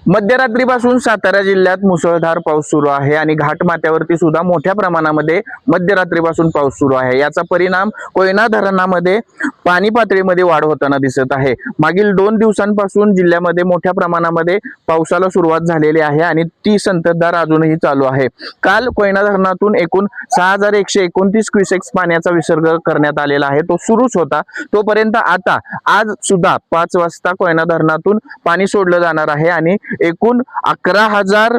मध्यरात्रीपासून सातारा जिल्ह्यात मुसळधार पाऊस सुरू आहे आणि घाटमाथ्यावरती सुद्धा मोठ्या प्रमाणामध्ये मध्यरात्रीपासून पाऊस सुरू आहे। याचा परिणाम कोयना धरणामध्ये पाणी पातळीमध्ये वाढ होताना दिसत आहे। मागील 2 दिवसांपासून जिल्ह्यामध्ये मोठ्या प्रमाणामध्ये पावसाला सुरुवात झालेली आहे आणि ती संततधार अजूनही चालू आहे। काल कोयना धरणातून एकूण 6129 क्युसेक्स पाण्याचा विसर्ग करण्यात आलेला आहे, तो सुरूच होता तोपर्यंत। आता आज सुद्धा 5 वाजता कोयना धरणातून पाणी सोडलं जाणार आहे आणि एकूण 11,000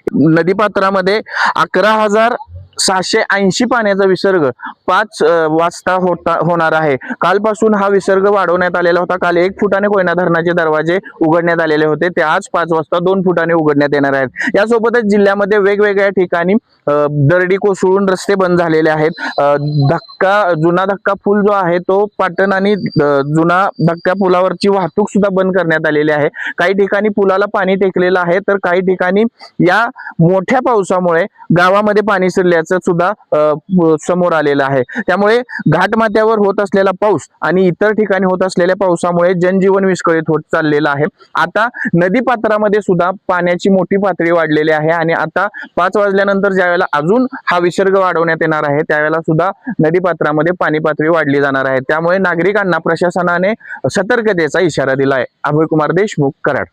नदीपात्रामध्ये 11,680 पाण्याचा विसर्ग 5 वाजता होणार आहे। कालपासून हा विसर्ग वाढवण्यात आलेला होता। काल 1 फुटाने कोयना धरणाचे दरवाजे उघडण्यात आलेले होते, ते आज 5 वाजता 2 फुटाने उघडण्यात येणार आहेत। यासोबतच जिल्ह्यामध्ये वेगवेगळ्या ठिकाणी दरडी कोसळून रस्ते बंद झालेले आहेत। जुना धक्का पूल जो आहे तो पाटण आणि जुना धक्का पुलावरची वाहतूक सुद्धा बंद करण्यात आलेली आहे। काही ठिकाणी पुलाला पाणी टेकलेलं आहे, तर काही ठिकाणी या मोठ्या पावसामुळे गावामध्ये पाणी शिरल्याचं सुद्धा समोर आलेलं आहे। त्यामुळे घाटमाथ्यावर होत असलेला पाऊस आणि इतर ठिकाणी होत असलेल्या पावसामुळे जनजीवन विस्कळीत होत चाललेलं आहे। आता नदीपात्रामध्ये सुद्धा पाण्याची मोठी पातळी वाढलेली आहे आणि आता 5 वाजल्यानंतर ज्यावेळेला अजून हा विसर्ग वाढवण्यात येणार आहे त्यावेळेला सुद्धा नदीपात्रामध्ये पाणी पातळी वाढली जाणार आहे। त्यामुळे नागरिकांना प्रशासनाने सतर्कतेचा इशारा दिला आहे। अभय कुमार देशमुख, कराड।